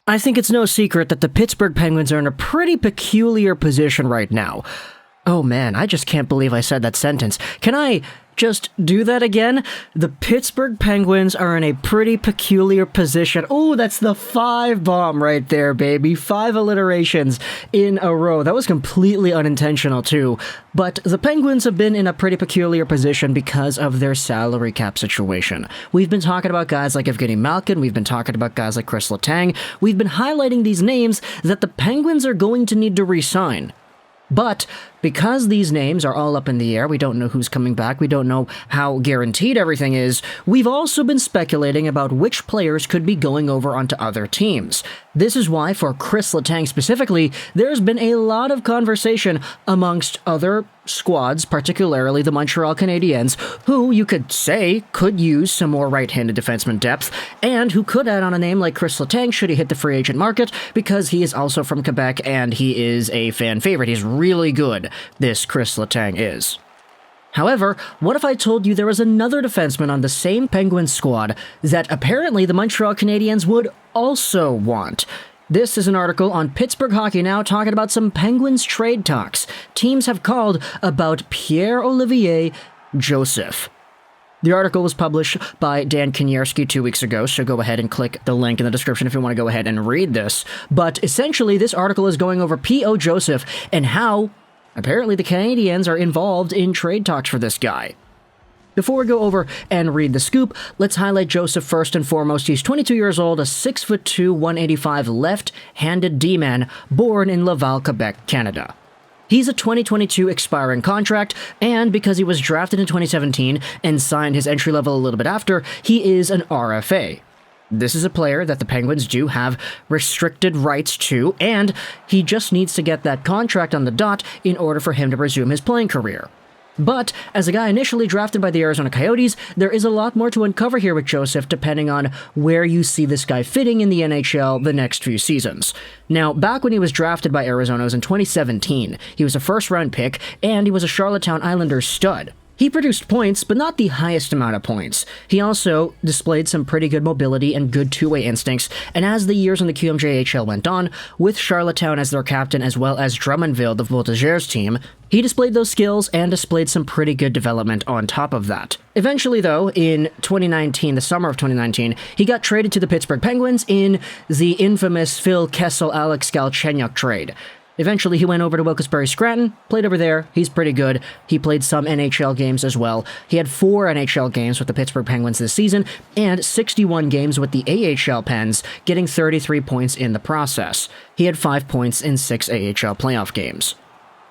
I think it's no secret that the Pittsburgh Penguins are in a pretty peculiar position right now. Oh man, I just can't believe I said that sentence. Can I just do that again? The Pittsburgh Penguins are in a pretty peculiar position. Oh, that's the 5 bomb right there, baby. 5 alliterations in a row. That was completely unintentional too. But the Penguins have been in a pretty peculiar position because of their salary cap situation. We've been talking about guys like Evgeny Malkin. We've been talking about guys like Chris Letang. We've been highlighting these names that the Penguins are going to need to re-sign. But because these names are all up in the air, we don't know who's coming back, we don't know how guaranteed everything is, we've also been speculating about which players could be going over onto other teams. This is why, for Chris Letang specifically, there's been a lot of conversation amongst other squads, particularly the Montreal Canadiens, who you could say could use some more right-handed defenseman depth, and who could add on a name like Chris Letang should he hit the free agent market, because he is also from Quebec and he is a fan favorite. He's really good, this Chris Letang is. However, what if I told you there was another defenseman on the same Penguins squad that apparently the Montreal Canadiens would also want? This is an article on Pittsburgh Hockey Now talking about some Penguins trade talks teams have called about Pierre-Olivier Joseph. The article was published by Dan Kaniewski 2 weeks ago, so go ahead and click the link in the description if you want to go ahead and read this. But essentially, this article is going over P.O. Joseph and how apparently the Canadiens are involved in trade talks for this guy. Before we go over and read the scoop, let's highlight Joseph first and foremost. He's 22 years old, a 6'2", 185 left-handed D-man, born in Laval, Quebec, Canada. He's a 2022 expiring contract, and because he was drafted in 2017 and signed his entry level a little bit after, he is an RFA. This is a player that the Penguins do have restricted rights to, and he just needs to get that contract on the dot in order for him to resume his playing career. But, as a guy initially drafted by the Arizona Coyotes, there is a lot more to uncover here with Joseph depending on where you see this guy fitting in the NHL the next few seasons. Now, back when he was drafted by Arizona, it was in 2017. He was a first-round pick, and he was a Charlottetown Islanders stud. He produced points, but not the highest amount of points. He also displayed some pretty good mobility and good two-way instincts, and as the years in the QMJHL went on, with Charlottetown as their captain as well as Drummondville, the Voltigeurs team, he displayed those skills and displayed some pretty good development on top of that. Eventually, though, in 2019, the summer of 2019, he got traded to the Pittsburgh Penguins in the infamous Phil Kessel-Alex Galchenyuk trade. Eventually, he went over to Wilkes-Barre Scranton, played over there. He's pretty good. He played some NHL games as well. He had 4 NHL games with the Pittsburgh Penguins this season, and 61 games with the AHL Pens, getting 33 points in the process. He had 5 points in 6 AHL playoff games.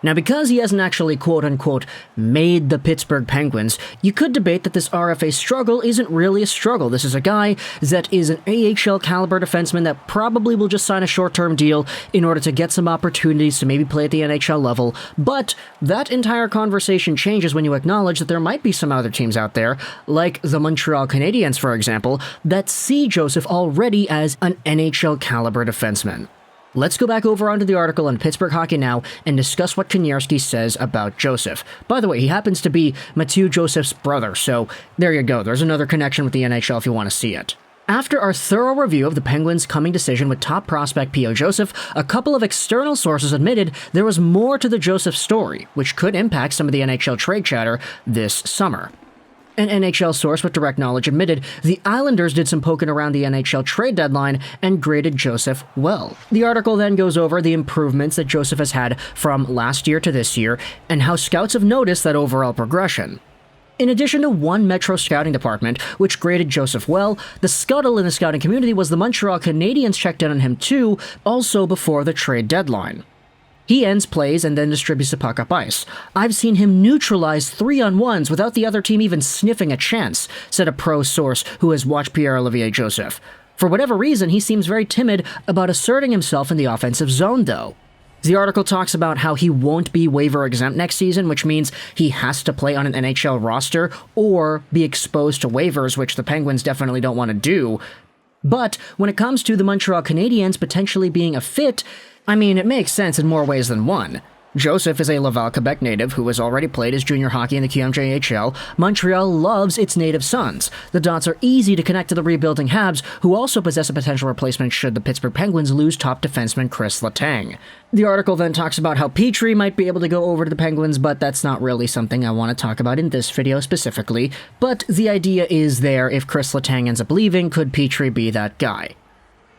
Now, because he hasn't actually quote-unquote made the Pittsburgh Penguins, you could debate that this RFA struggle isn't really a struggle. This is a guy that is an AHL caliber defenseman that probably will just sign a short-term deal in order to get some opportunities to maybe play at the NHL level, but that entire conversation changes when you acknowledge that there might be some other teams out there, like the Montreal Canadiens, for example, that see Joseph already as an NHL caliber defenseman. Let's go back over onto the article on Pittsburgh Hockey Now and discuss what Kaniewski says about Joseph. By the way, he happens to be Matty Joseph's brother, so there you go. There's another connection with the NHL if you want to see it. After our thorough review of the Penguins' coming decision with top prospect P.O. Joseph, a couple of external sources admitted there was more to the Joseph story, which could impact some of the NHL trade chatter this summer. An NHL source with direct knowledge admitted the Islanders did some poking around the NHL trade deadline and graded Joseph well. The article then goes over the improvements that Joseph has had from last year to this year and how scouts have noticed that overall progression. In addition to one Metro scouting department, which graded Joseph well, the scuttle in the scouting community was the Montreal Canadiens checked in on him too, also before the trade deadline. He ends plays and then distributes the puck up ice. I've seen him neutralize 3-on-1s without the other team even sniffing a chance, said a pro source who has watched Pierre-Olivier Joseph. For whatever reason, he seems very timid about asserting himself in the offensive zone, though. The article talks about how he won't be waiver exempt next season, which means he has to play on an NHL roster or be exposed to waivers, which the Penguins definitely don't want to do. But when it comes to the Montreal Canadiens potentially being a fit, I mean, it makes sense in more ways than one. Joseph is a Laval, Quebec native who has already played his junior hockey in the QMJHL. Montreal loves its native sons. The dots are easy to connect to the rebuilding Habs, who also possess a potential replacement should the Pittsburgh Penguins lose top defenseman Chris Letang. The article then talks about how Petrie might be able to go over to the Penguins, but that's not really something I want to talk about in this video specifically. But the idea is there: if Chris Letang ends up leaving, could Petrie be that guy?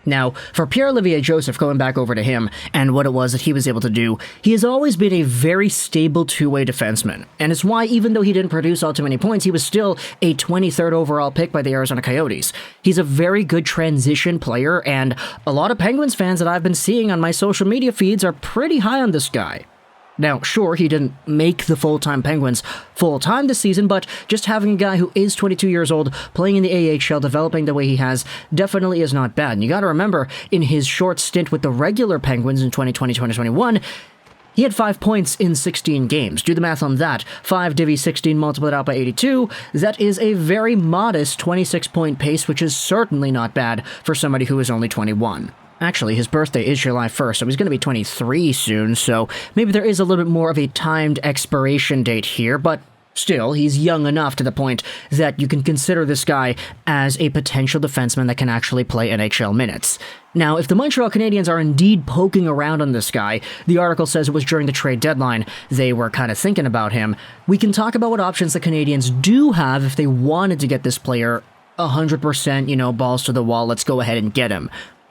Now, for Pierre-Olivier Joseph, going back over to him and what it was that he was able to do, he has always been a very stable two-way defenseman, and it's why, even though he didn't produce all too many points, he was still a 23rd overall pick by the Arizona Coyotes. He's a very good transition player, and a lot of Penguins fans that I've been seeing on my social media feeds are pretty high on this guy. Now, sure, he didn't make the full-time Penguins full-time this season, but just having a guy who is 22 years old, playing in the AHL, developing the way he has, definitely is not bad. And you gotta remember, in his short stint with the regular Penguins in 2020-2021, he had 5 points in 16 games. Do the math on that. 5 divvy 16 multiplied out by 82. That is a very modest 26-point pace, which is certainly not bad for somebody who is only 21. Actually, his birthday is July 1st, so he's going to be 23 soon, so maybe there is a little bit more of a timed expiration date here, but still, he's young enough to the point that you can consider this guy as a potential defenseman that can actually play NHL minutes. Now, if the Montreal Canadiens are indeed poking around on this guy, the article says it was during the trade deadline they were kind of thinking about him, we can talk about what options the Canadiens do have if they wanted to get this player 100%, balls to the wall, let's go ahead and get him.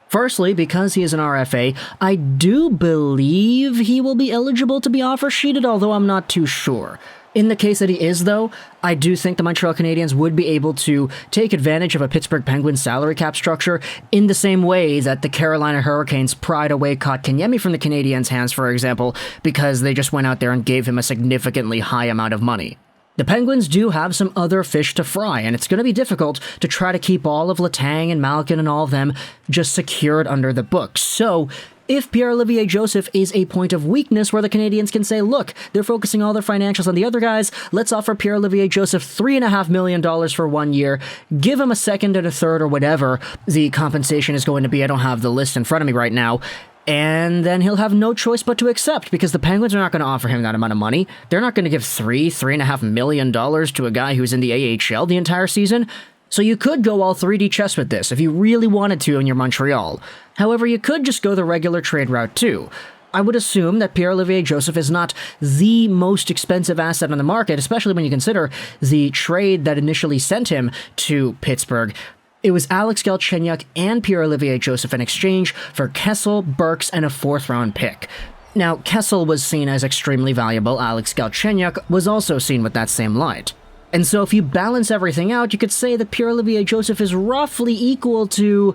Firstly, because he is an RFA, I do believe he will be eligible to be offer sheeted, although I'm not too sure. In the case that he is, though, I do think the Montreal Canadiens would be able to take advantage of a Pittsburgh Penguins salary cap structure in the same way that the Carolina Hurricanes pried away Kotkaniemi from the Canadiens' hands, for example, because they just went out there and gave him a significantly high amount of money. The Penguins do have some other fish to fry, and it's going to be difficult to try to keep all of Letang and Malkin and all of them just secured under the books. So, if Pierre-Olivier Joseph is a point of weakness where the Canadiens can say, look, they're focusing all their financials on the other guys, let's offer Pierre-Olivier Joseph $3.5 million for 1 year, give him a second and a third or whatever the compensation is going to be. I don't have the list in front of me right now. And then he'll have no choice but to accept, because the Penguins are not going to offer him that amount of money. They're not going to give $3.5 million to a guy who's in the AHL the entire season. So you could go all 3D chess with this if you really wanted to in your Montreal. However, you could just go the regular trade route too. I would assume that Pierre-Olivier Joseph is not the most expensive asset on the market, especially when you consider the trade that initially sent him to Pittsburgh. It was Alex Galchenyuk and Pierre-Olivier Joseph in exchange for Kessel, Burks, and a 4th-round pick. Now, Kessel was seen as extremely valuable. Alex Galchenyuk was also seen with that same light. And so if you balance everything out, you could say that Pierre-Olivier Joseph is roughly equal to...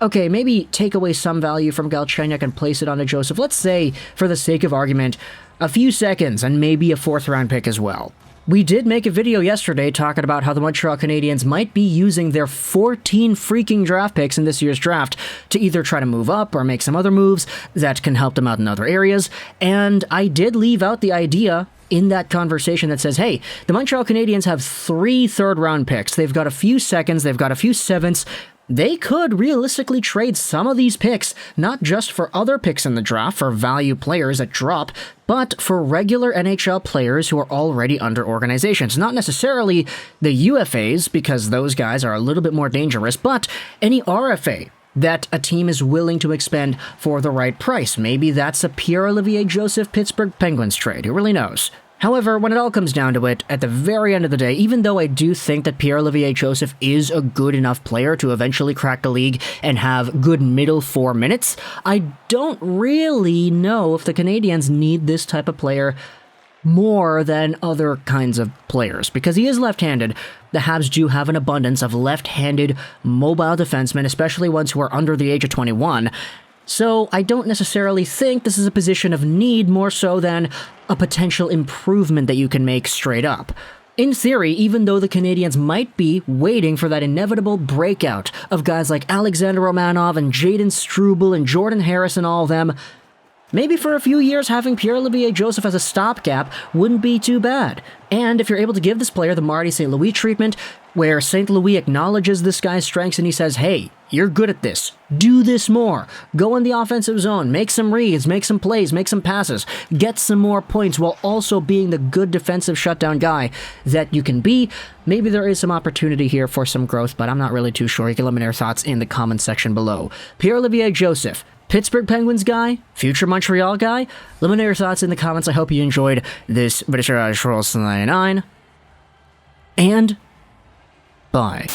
Okay, maybe take away some value from Galchenyuk and place it onto Joseph. Let's say, for the sake of argument, a few seconds and maybe a 4th-round pick as well. We did make a video yesterday talking about how the Montreal Canadiens might be using their 14 freaking draft picks in this year's draft to either try to move up or make some other moves that can help them out in other areas, and I did leave out the idea in that conversation that says, hey, the Montreal Canadiens have 3 third-round picks, they've got a few seconds, they've got a few 7ths, they could realistically trade some of these picks, not just for other picks in the draft for value players that drop, but for regular NHL players who are already under organizations. Not necessarily the UFAs, because those guys are a little bit more dangerous, but any RFA that a team is willing to expend for the right price. Maybe that's a Pierre-Olivier Joseph Pittsburgh Penguins trade, who really knows? However, when it all comes down to it, at the very end of the day, even though I do think that Pierre-Olivier Joseph is a good enough player to eventually crack the league and have good middle 4 minutes, I don't really know if the Canadiens need this type of player more than other kinds of players. Because he is left-handed, the Habs do have an abundance of left-handed mobile defensemen, especially ones who are under the age of 21, so I don't necessarily think this is a position of need more so than a potential improvement that you can make straight up. In theory, even though the Canadiens might be waiting for that inevitable breakout of guys like Alexander Romanov and Jaden Struble and Jordan Harris and all of them, maybe for a few years having Pierre-Olivier Joseph as a stopgap wouldn't be too bad. And if you're able to give this player the Marty St. Louis treatment, where St. Louis acknowledges this guy's strengths and he says, hey, you're good at this. Do this more. Go in the offensive zone. Make some reads. Make some plays. Make some passes. Get some more points while also being the good defensive shutdown guy that you can be. Maybe there is some opportunity here for some growth, but I'm not really too sure. You can let me know your thoughts in the comment section below. Pierre-Olivier Joseph, Pittsburgh Penguins guy, future Montreal guy. Let me know your thoughts in the comments. I hope you enjoyed this British 99. And bye.